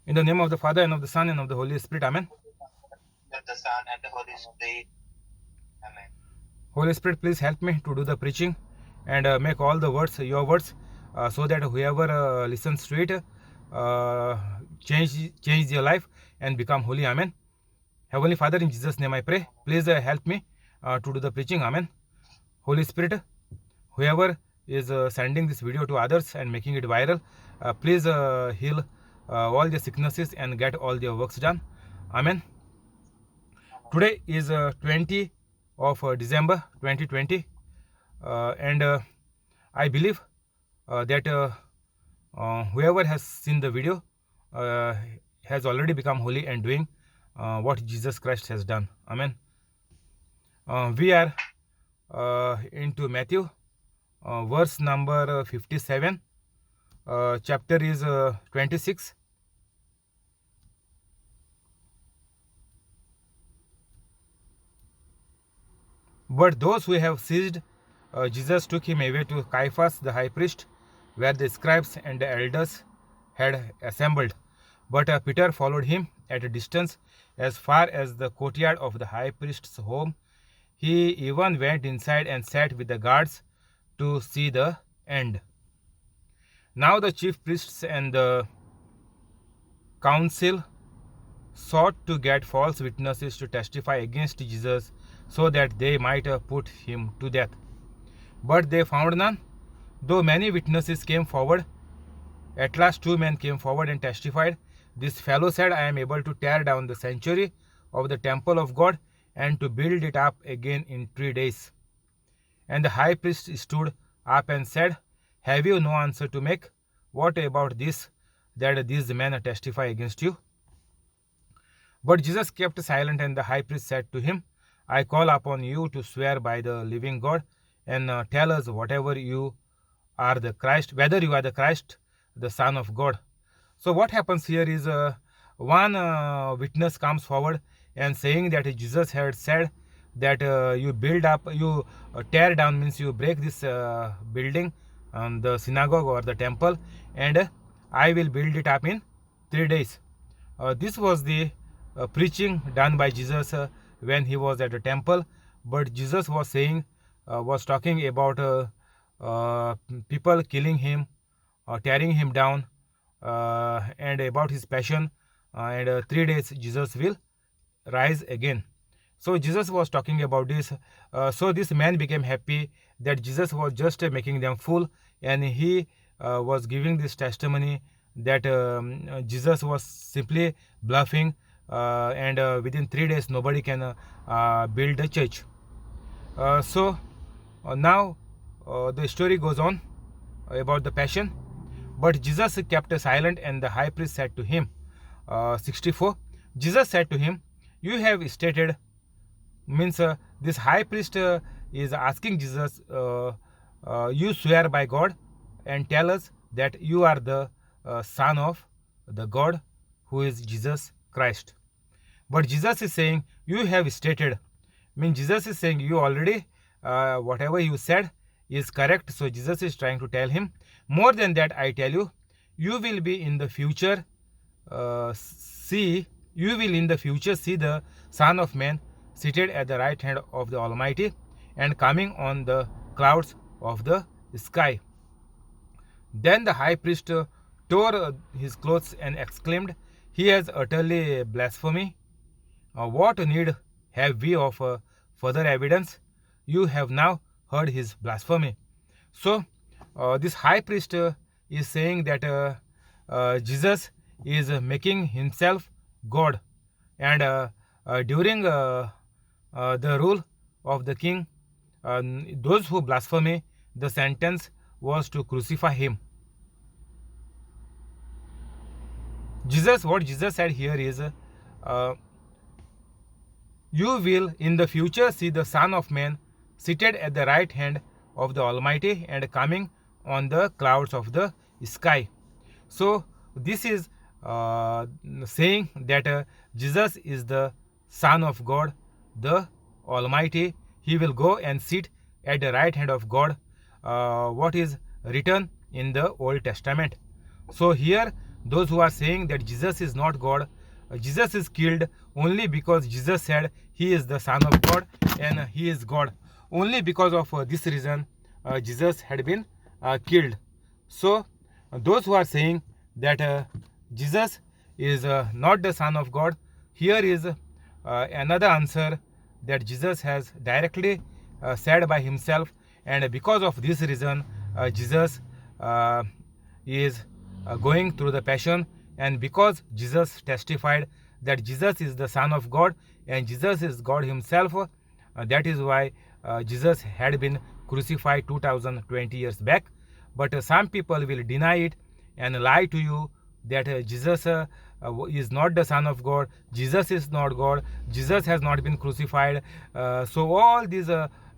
In the name of the Father, and of the Son, and of the Holy Spirit. Amen. Of the Son and the Holy Spirit. Amen. Holy Spirit, please help me to do the preaching and make all the words your words, so that whoever listens to it change their life and become holy. Amen. Heavenly Father, in Jesus' name I pray. Please help me to do the preaching. Amen. Holy Spirit, whoever is sending this video to others and making it viral, please heal all the sicknesses and get all their works done. Amen. Today is 20 of December 2020, and I believe that whoever has seen the video has already become holy and doing what Jesus Christ has done. Amen. We are into Matthew, verse number 57. Chapter is 26. But those who have seized Jesus took him away to Caiaphas the high priest, where the scribes and the elders had assembled. But Peter followed him at a distance as far as the courtyard of the high priest's home. He even went inside and sat with the guards to see the end. Now the chief priests and the council sought to get false witnesses to testify against Jesus so that they might put him to death. But they found none. Though many witnesses came forward, at last 2 men came forward and testified. This fellow said, I am able to tear down the sanctuary of the temple of God and to build it up again in 3 days. And the high priest stood up and said, have you no answer to make? What about this, that these men testify against you? But Jesus kept silent, and the high priest said to him, I call upon you to swear by the living God and tell us whatever you are the Christ, whether you are the Christ, the Son of God. So what happens here is one witness comes forward and saying that Jesus had said that you build up, you tear down, means you break this building, the synagogue or the temple, and I will build it up in 3 days. This was the preaching done by Jesus when he was at the temple. But Jesus was saying, was talking about people killing him, tearing him down, and about his passion, and 3 days Jesus will rise again. So Jesus was talking about this. So this man became happy that Jesus was just making them fool, and he was giving this testimony that Jesus was simply bluffing, and within 3 days nobody can build a church. So now the story goes on about the passion. But Jesus kept silent, and the high priest said to him, 64, Jesus said to him, you have stated, means this high priest is asking Jesus, you swear by God and tell us that you are the Son of the God, who is Jesus Christ. But Jesus is saying, you have stated, means Jesus is saying you already, whatever you said is correct. So Jesus is trying to tell him, more than that I tell you, you will be in the future, you will in the future see the Son of Man seated at the right hand of the Almighty and coming on the clouds of the sky. Then the high priest tore his clothes and exclaimed, he has utterly blasphemed. What need have we of further evidence? You have now heard his blasphemy. So this high priest is saying that Jesus is making himself God, and during the rule of the king, those who blaspheme, the sentence was to crucify him. What Jesus said here is, you will in the future see the Son of Man seated at the right hand of the Almighty and coming on the clouds of the sky. So this is saying that Jesus is the Son of God, the Almighty. He will go and sit at the right hand of God, what is written in the Old Testament. So here those who are saying that Jesus is not God, Jesus is killed only because Jesus said he is the Son of God and he is God. Only because of this reason Jesus had been killed. So those who are saying that Jesus is not the Son of God, here is another answer that Jesus has directly said by himself, and because of this reason Jesus is going through the passion, and because Jesus testified that Jesus is the Son of God and Jesus is God himself, that is why Jesus had been crucified 2020 years back. But some people will deny it and lie to you that Jesus is not the Son of God, Jesus is not God, Jesus has not been crucified. So all these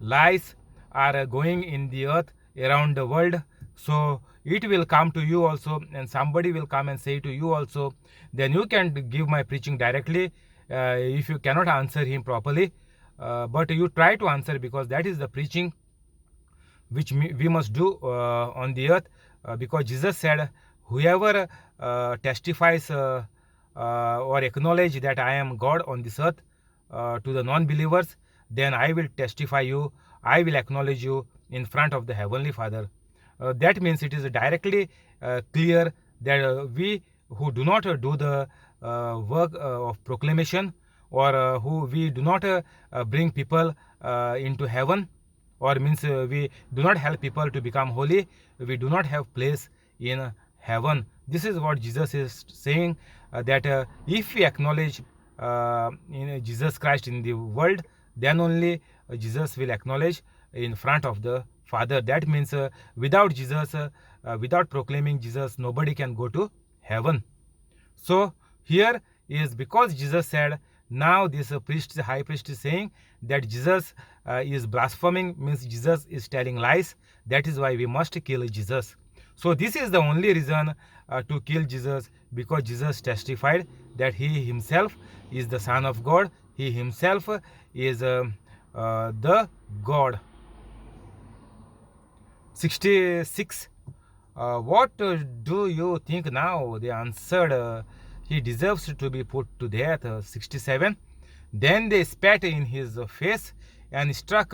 lies are going in the earth around the world. So it will come to you also, and somebody will come and say to you also. Then you can give my preaching directly if you cannot answer him properly. But you try to answer, because that is the preaching which we must do on the earth, because Jesus said, whoever testifies or acknowledge that I am God on this earth to the non-believers, then I will testify you, I will acknowledge you in front of the Heavenly Father. That means it is directly clear that we who do not do the work of proclamation, or who we do not bring people into heaven, or means we do not help people to become holy, we do not have place in heaven. This is what Jesus is saying, that if we acknowledge in Jesus Christ in the world, then only Jesus will acknowledge in front of the Father. That means without Jesus, without proclaiming Jesus, nobody can go to heaven. So here is because Jesus said, now this priest, high priest is saying that Jesus is blaspheming, means Jesus is telling lies. That is why we must kill Jesus. So this is the only reason to kill Jesus, because Jesus testified that he himself is the Son of God. He himself is the God. 66. What do you think now? They answered, he deserves to be put to death. 67. Then they spat in his face and struck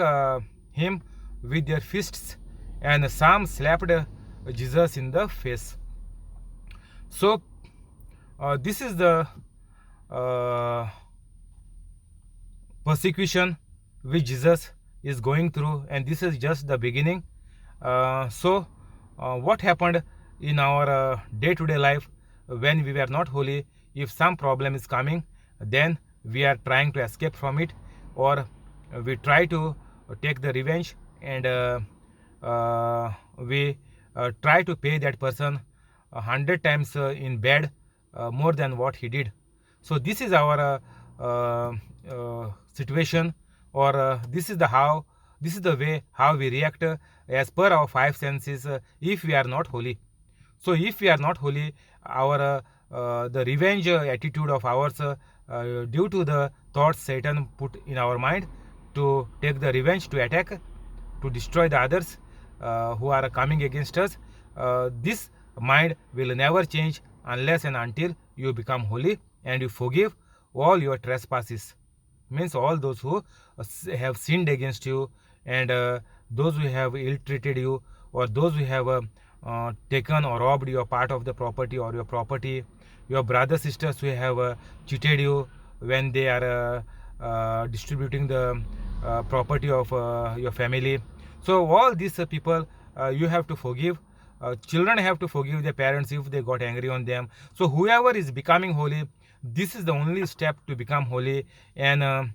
him with their fists, and some slapped Jesus in the face. So this is the persecution which Jesus is going through, and this is just the beginning. So what happened in our day-to-day life when we were not holy? If some problem is coming, then we are trying to escape from it, or we try to take the revenge, and we try to pay that person 100 times in bad more than what he did. So this is our situation, or this is the way how we react as per our five senses if we are not holy. So if we are not holy, our the revenge attitude of ours, due to the thoughts Satan put in our mind to take the revenge, to attack, to destroy the others who are coming against us, this mind will never change unless and until you become holy and you forgive all your trespasses. Means all those who have sinned against you, and those who have ill-treated you, or those who have taken or robbed your part of the property or your property, your brothers, sisters who have cheated you when they are distributing the property of your family. So all these people you have to forgive. Children have to forgive their parents if they got angry on them. So whoever is becoming holy, this is the only step to become holy, and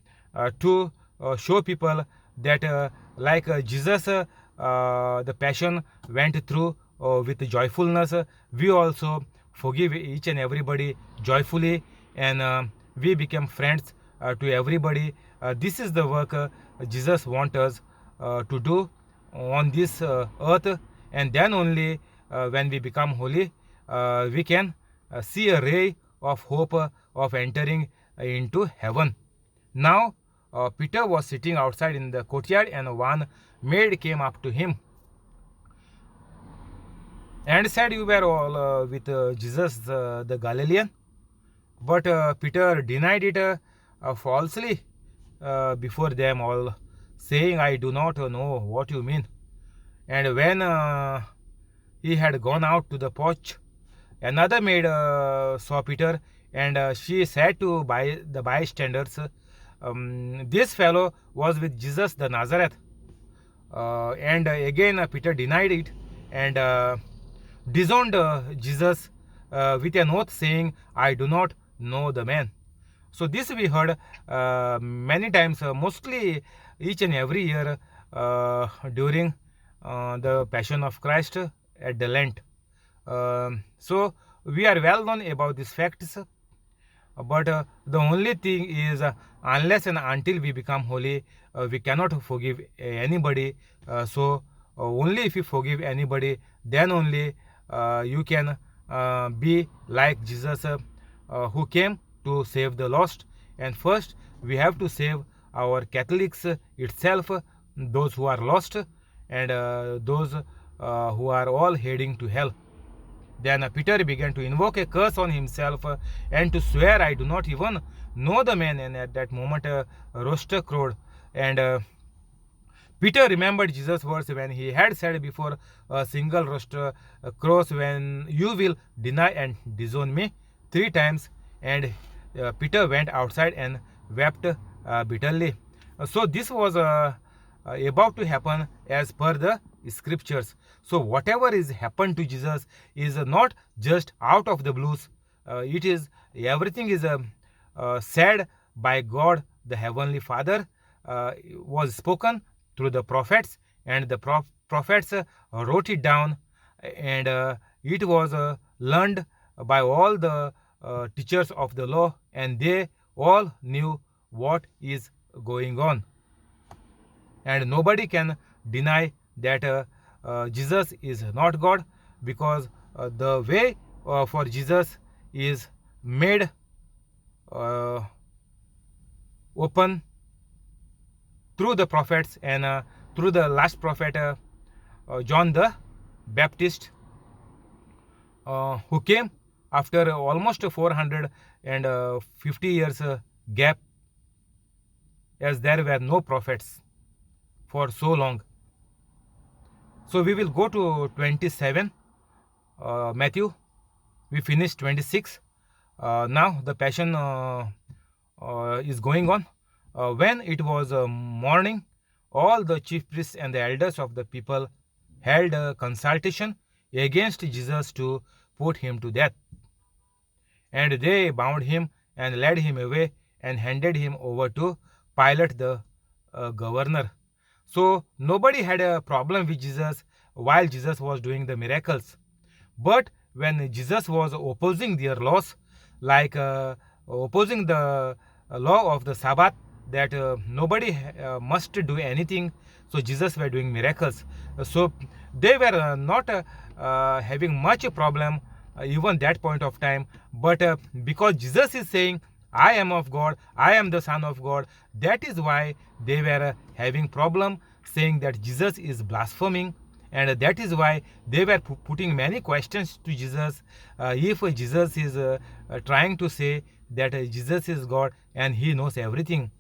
to show people that like Jesus the passion went through with joyfulness, we also forgive each and everybody joyfully, and we become friends to everybody. This is the work Jesus wants us to do on this earth, and then only when we become holy, we can see a ray of hope of entering into heaven. Now Peter was sitting outside in the courtyard, and one maid came up to him. and said, "You were all with Jesus the Galilean." But Peter denied it falsely before them all, saying, "I do not know what you mean." And when he had gone out to the porch, another maid saw Peter, and she said to the bystanders, "This fellow was with Jesus the Nazareth." And again, Peter denied it and disowned Jesus with an oath, saying, "I do not know the man." So this we heard many times, mostly each and every year during the Passion of Christ at the Lent. So we are well known about these facts, but the only thing is, unless and until we become holy, we cannot forgive anybody. So only if you forgive anybody, then only you can be like Jesus, who came to save the lost. And first we have to save our Catholics itself, those who are lost, and those who are all heading to hell. Then Peter began to invoke a curse on himself and to swear, "I do not even know the man." And at that moment, a rooster crowed. And Peter remembered Jesus' words when he had said before a single rooster crows, "When you will deny and disown me 3 times." And Peter went outside and wept bitterly. So this was about to happen as per the scriptures. So whatever is happened to Jesus is not just out of the blues. It is everything is said by God the Heavenly Father, was spoken through the prophets, and the prophets wrote it down, and it was learned by all the teachers of the law, and they all knew what is going on. And nobody can deny that Jesus is not God, because the way for Jesus is made open through the prophets, and through the last prophet, John the Baptist, who came after almost 450 years gap, as there were no prophets for so long. So we will go to 27 Matthew. We finished 26. Now the Passion is going on. When it was morning, all the chief priests and the elders of the people held a consultation against Jesus to put him to death. And they bound him and led him away and handed him over to Pilate the governor. So nobody had a problem with Jesus while Jesus was doing the miracles. But when Jesus was opposing their laws, like opposing the law of the Sabbath, that nobody must do anything, so Jesus were doing miracles. So they were not having much problem even that point of time. But because Jesus is saying, "I am of God, I am the Son of God," that is why they were having problem, saying that Jesus is blaspheming. And that is why they were putting many questions to Jesus. If Jesus is trying to say that Jesus is God and he knows everything.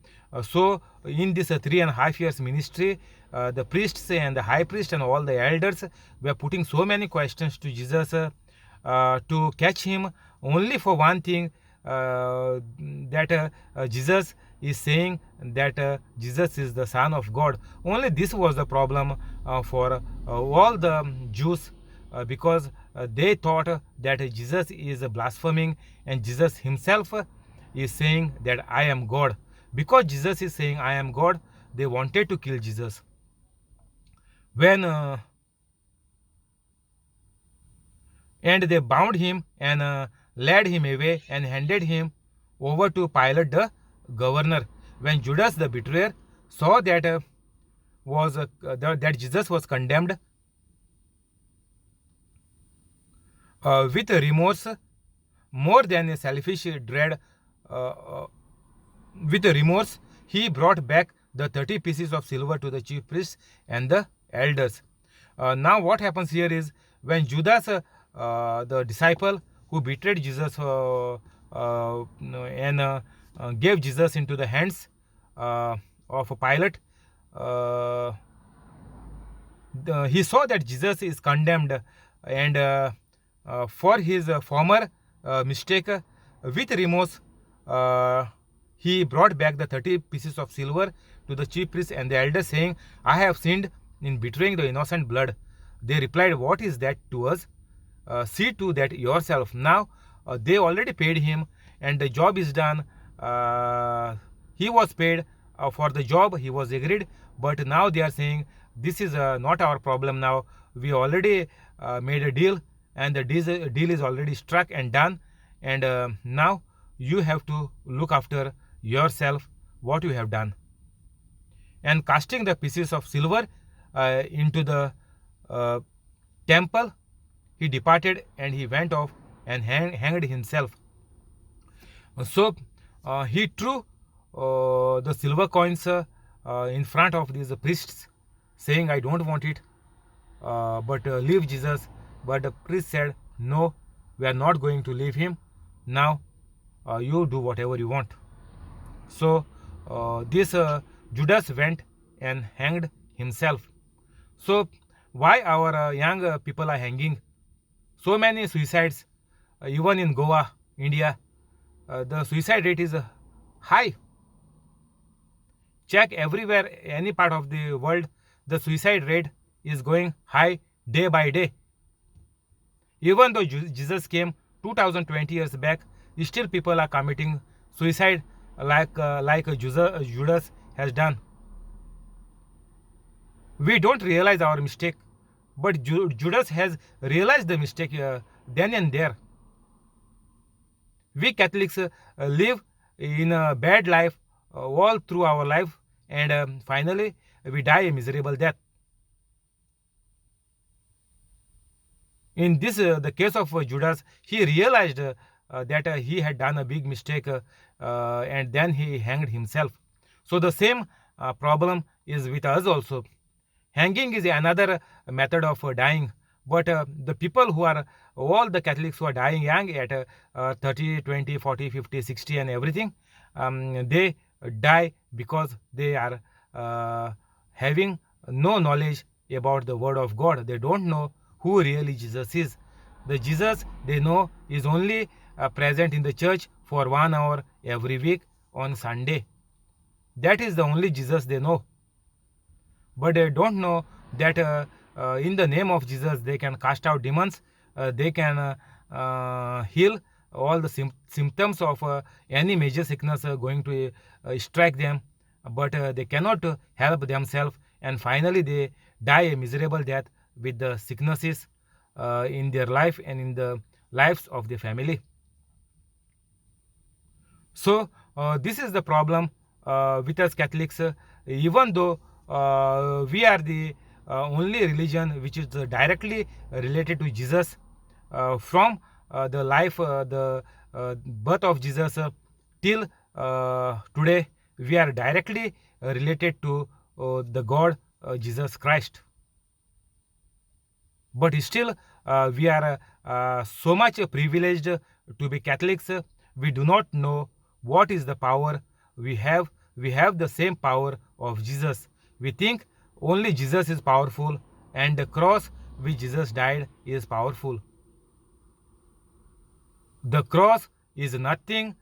So in this 3.5 years ministry, the priests and the high priest and all the elders were putting so many questions to Jesus to catch him only for one thing, that Jesus is saying that Jesus is the Son of God. Only this was the problem for all the Jews, because they thought that Jesus is blaspheming, and Jesus himself is saying that "I am God." Because Jesus is saying "I am God," they wanted to kill Jesus. When and they bound him and led him away and handed him over to Pilate the governor. When Judas the betrayer saw that that Jesus was condemned, with remorse more than a selfish dread, with remorse he brought back the 30 pieces of silver to the chief priests and the elders. Now what happens here is, when Judas, the disciple who betrayed Jesus and gave Jesus into the hands of Pilate, he saw that Jesus is condemned, and for his former mistake, with remorse, he brought back the 30 pieces of silver to the chief priests and the elders, saying, I have sinned in betraying the innocent blood. They replied, what is that to us? See to that yourself. Now they already paid him, and the job is done. He was paid for the job, he was agreed, but now they are saying, this is not our problem now. We already made a deal, and the deal is already struck and done, and now you have to look after yourself what you have done. And casting the pieces of silver into the temple, he departed, and he went off and hanged himself. So he threw the silver coins in front of these priests, saying, I don't want it, but leave Jesus. But the priest said, no, we are not going to leave him. Now you do whatever you want. So this Judas went and hanged himself. So why our young people are hanging? So many suicides, even in Goa, India, the suicide rate is high. Check everywhere, any part of the world, the suicide rate is going high day by day. Even though Jesus came 2020 years back, still people are committing suicide like Judas has done. We don't realize our mistake, but Judas has realized the mistake then and there. We Catholics live in a bad life all through our life, and finally we die a miserable death. In this, the case of Judas, he realized that he had done a big mistake, and then he hanged himself. So the same problem is with us also. Hanging is another method of dying, but the people who are, all the Catholics who are dying young at 30, 20, 40, 50, 60 and everything, they die because they are having no knowledge about the word of God. They don't know who really Jesus is. The Jesus they know is only present in the church for 1 hour every week on Sunday. That is the only Jesus they know. But they don't know that in the name of Jesus they can cast out demons, they can heal all the symptoms of any major sickness going to strike them, but they cannot help themselves, and finally they die a miserable death with the sicknesses in their life and in the lives of the family. So this is the problem with us Catholics. Even though we are the only religion which is directly related to Jesus, from the life, the birth of Jesus till today, we are directly related to the God Jesus Christ. But still, we are so much privileged to be Catholics. We do not know what is the power we have. We have the same power of Jesus. We think only Jesus is powerful, and the cross which Jesus died is powerful. The cross is nothing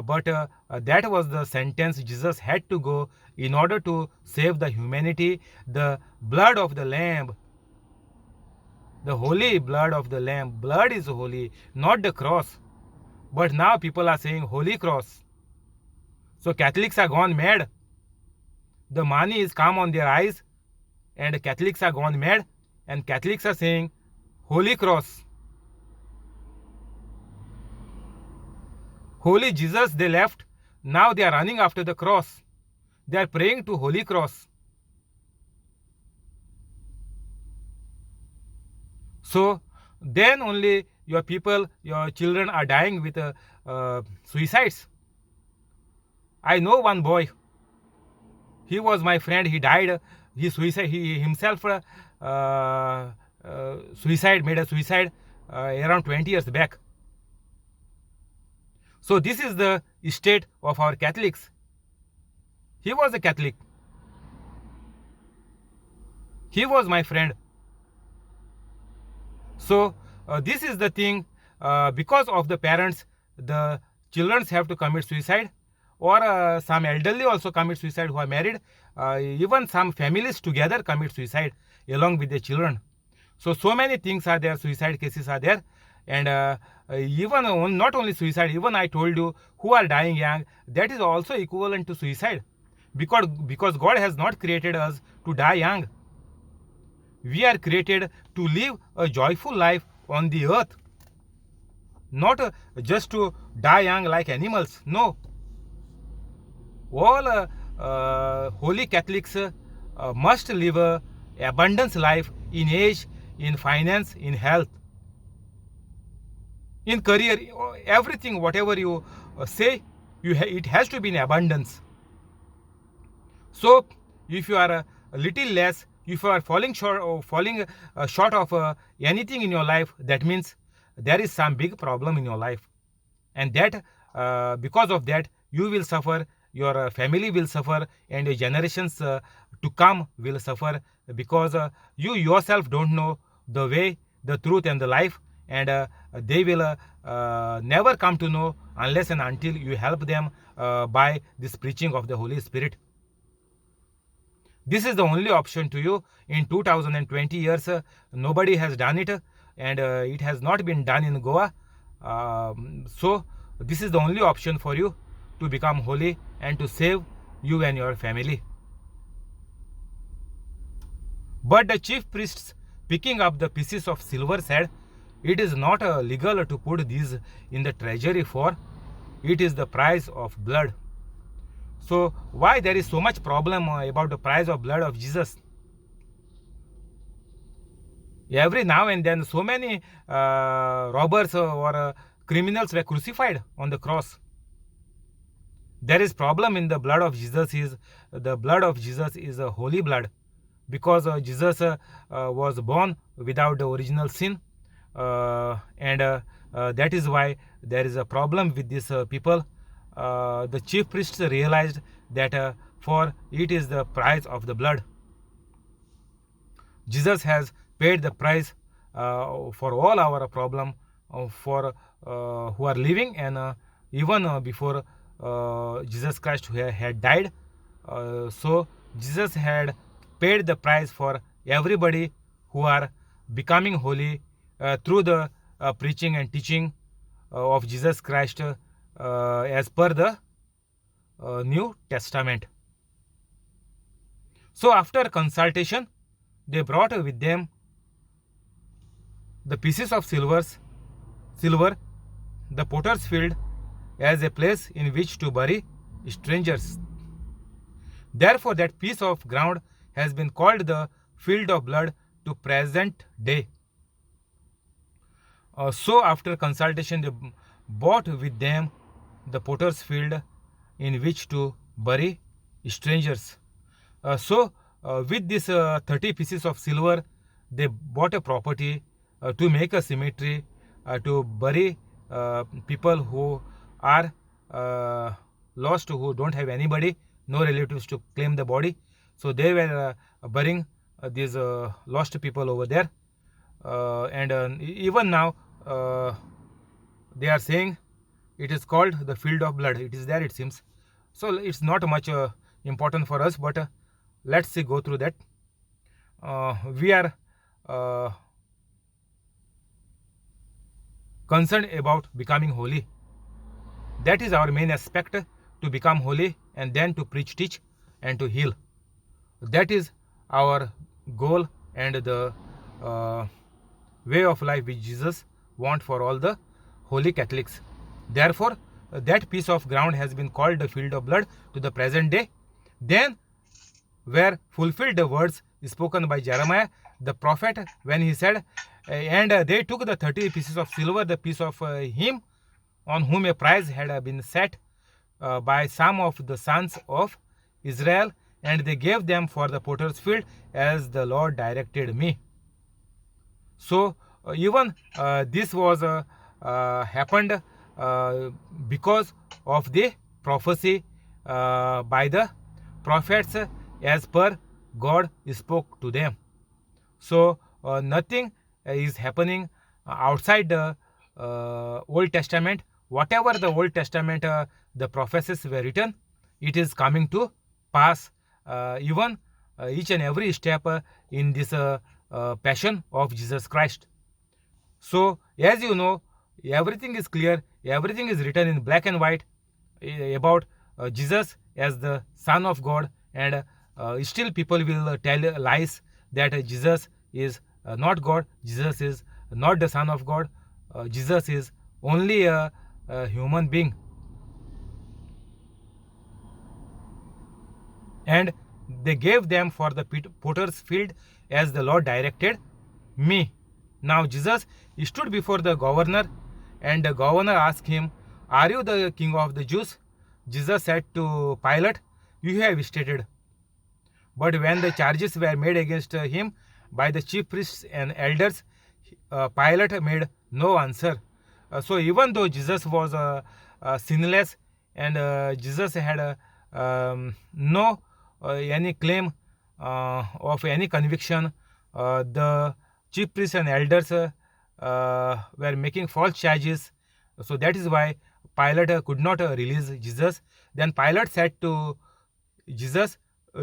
but that was the sentence Jesus had to go in order to save the humanity. The blood of the Lamb, the holy blood of the Lamb. Blood is holy, not the cross. But now people are saying holy cross. So Catholics are gone mad. The money is come on their eyes, and Catholics are gone mad, and Catholics are saying holy cross. Holy Jesus they left. Now they are running after the cross. They are praying to holy cross. So then only your people, your children are dying with suicides. I know one boy. He was my friend. He died. He himself made a suicide around 20 years back. So this is the state of our Catholics. He was a Catholic. He was my friend. So this is the thing. Because of the parents, the children have to commit suicide, or some elderly also commit suicide who are married. Even some families together commit suicide along with their children. So many things are there, suicide cases are there. And even not only suicide, even I told you, who are dying young, that is also equivalent to suicide, because God has not created us to die young. We are created to live a joyful life on the earth, not just to die young like animals. No. All holy Catholics must live a abundance life in age, in finance, in health, in career, everything. Whatever you say, it has to be in abundance. So if you are a little less, if you are falling short of anything in your life, that means there is some big problem in your life, and that because of that you will suffer, your family will suffer, and your generations to come will suffer, because you yourself don't know the way, the truth, and the life, and they will never come to know unless and until you help them by this preaching of the Holy Spirit. This is the only option to you. In 2020 years, nobody has done it, and it has not been done in Goa. So this is the only option for you to become holy and to save you and your family. But the chief priests, picking up the pieces of silver, said, "It is not legal to put these in the treasury, for it is the price of blood." So why there is so much problem about the price of blood of Jesus? Every now and then so many robbers or criminals were crucified on the cross. There is problem in the blood of Jesus. The blood of Jesus is a holy blood, because Jesus was born without the original sin, and that is why there is a problem with these people. The chief priests realized that for it is the price of the blood. Jesus has paid the price for all our problem, for who are living, and even before Jesus Christ who had died. So Jesus had paid the price for everybody who are becoming holy through the preaching and teaching of Jesus Christ as per the New Testament. So after consultation, they brought with them the pieces of silver, the potter's field, as a place in which to bury strangers. Therefore that piece of ground has been called the field of blood to present day. So after consultation, they bought with them the potter's field in which to bury strangers. With this 30 pieces of silver, they bought a property to make a cemetery to bury people who are lost, who don't have anybody, no relatives to claim the body. So they were burying these lost people over there, and even now they are saying it is called the field of blood. It is there, it seems. So it's not much important for us, but let's see, go through that. We are concerned about becoming holy. That is our main aspect, to become holy, and then to preach, teach, and to heal. That is our goal and the way of life which Jesus wants for all the holy Catholics. Therefore, that piece of ground has been called the field of blood to the present day. Then were fulfilled the words spoken by Jeremiah the prophet, when he said, and they took the 30 pieces of silver, the piece of him on whom a price had been set by some of the sons of Israel, and they gave them for the potter's field, as the Lord directed me. So even this was happened because of the prophecy by the prophets as per God spoke to them. So nothing is happening outside the Old Testament. Whatever the Old Testament, the prophecies were written, it is coming to pass. Even each and every step in this passion of Jesus Christ. So, as you know, everything is clear, everything is written in black and white about Jesus as the Son of God, and still people will tell lies that Jesus is not God, Jesus is not the Son of God, Jesus is only a human being. And they gave them for the potter's field as the Lord directed me. Now Jesus stood before the governor, and the governor asked him, "Are you the king of the Jews?" Jesus said to Pilate, "You have stated." But when the charges were made against him by the chief priests and elders, Pilate made no answer. So even though Jesus was sinless, and Jesus had no any claim of any conviction, the chief priests and elders were making false charges. So that is why Pilate could not release Jesus. Then Pilate said to Jesus,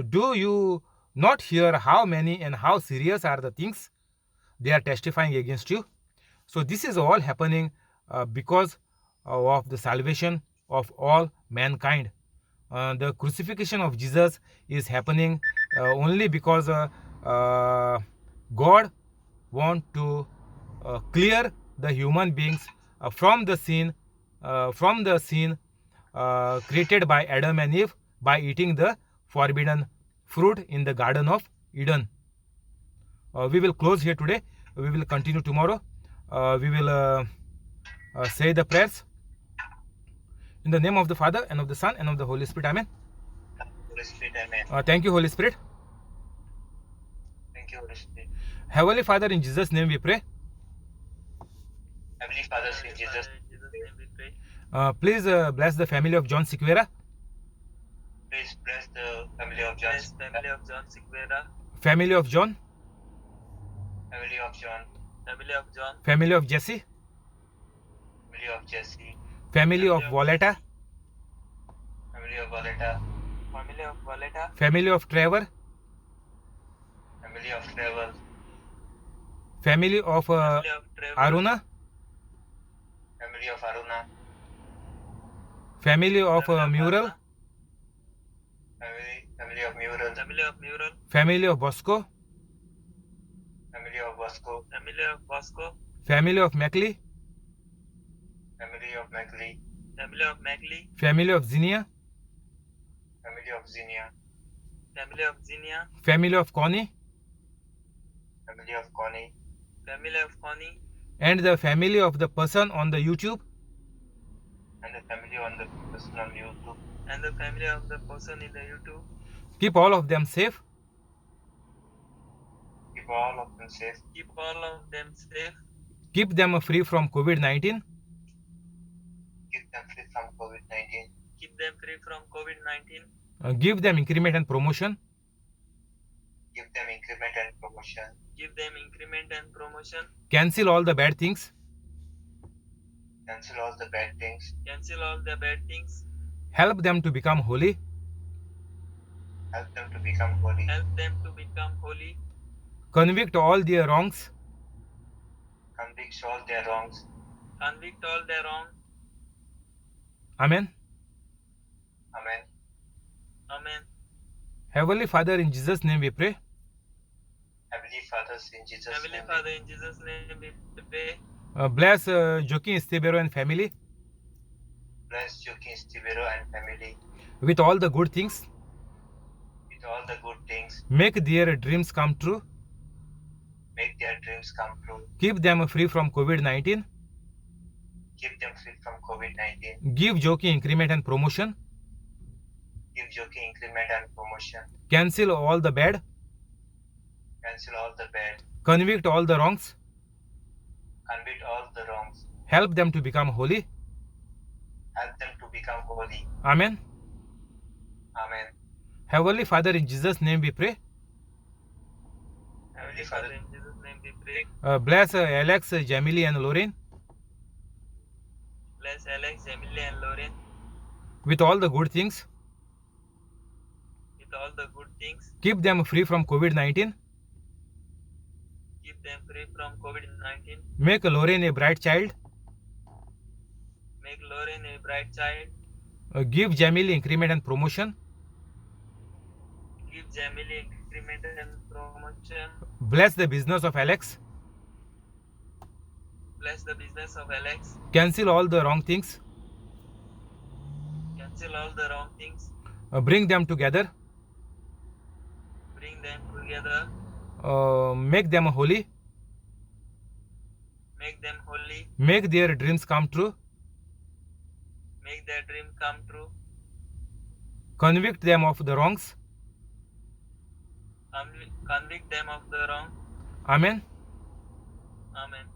"Do you not hear how many and how serious are the things they are testifying against you?" So this is all happening because of the salvation of all mankind. The crucifixion of Jesus is happening only because God want to clear the human beings from the sin created by Adam and Eve by eating the forbidden fruit in the Garden of Eden. We will close here today. We will continue tomorrow. We will say the prayers in the name of the Father and of the Son and of the Holy Spirit. Amen. Holy Spirit, amen. Thank you, Holy Spirit. Thank you, Holy Spirit. Heavenly Father, in Jesus' name we pray. Heavenly Father, in Jesus' name we pray. Please bless the family of John Sequeira, please bless the family of John. Bless family of John Sequeira, family of John, Family of John. family of John, family of Jesse, Family of Jesse. family of Violetta, Family of Violetta. family of Violetta, family of Trevor, Family of Trevor. family of family of Trevor, Aruna, Family of Aruna. family of family of Mural, Aruna, Family of Mural. family of Mural, family of Bosco, Family of Bosco. family of Bosco, family of Mackley, Family of Mackley. family of Mackley, family of Zinnia, Family of Zinnia. family of Zinnia, family of Connie, Family of Connie. family of Connie, and the family of the person on the YouTube. And the family on the person on YouTube. and the family of the person in the YouTube. Keep all of them safe. Keep all of them safe. Keep all of them safe. Keep them free from COVID-19. Keep them free from COVID-19. Keep them free from COVID-19. Give them increment and promotion. Give them increment and promotion. Give them increment and promotion. Cancel all the bad things. Cancel all the bad things. Cancel all the bad things. Help them to become holy. Help them to become holy. Help them to become holy. Convict all their wrongs. Convict all their wrongs. Convict all their wrong. Amen. Amen. Amen. Heavenly Father, in Jesus' name we pray. Heavenly Father, in Jesus' Heavenly name. Father, in Jesus' name we pray. Bless Joaquin Estebero and family Bless Joaquin Estebero and family with all the good things. with all the good things. Make their dreams come true. Make their dreams come true. Keep them free from COVID-19. Keep them free from COVID-19. Give Joaquin increment and promotion. Give Joaquin increment and promotion. Cancel all the bad. Cancel all the bad. Convict all the wrongs. convict all the wrongs, help them to become holy. help them to become holy. Amen. Amen. Heavenly Father, in Jesus' name we pray. Heavenly Father, in Jesus' name we pray. Bless Alex, Jamily, and Lorraine Bless Alex, Emily, and Lauren with all the good things. with all the good things. Keep them free from COVID-19. Keep them free from COVID-19. Make Lorraine a bright child. Make Lauren a bright child. Give Jamily increment and promotion. Give Jamily increment and promotion. Bless the business of Alex. Bless the business of Alex. Cancel all the wrong things. Cancel all the wrong things. Bring them together. Bring them together. Make them holy. Make them holy. Make their dreams come true. Make their dream come true. Convict them of the wrongs. Convict them of the wrong. Amen. Amen.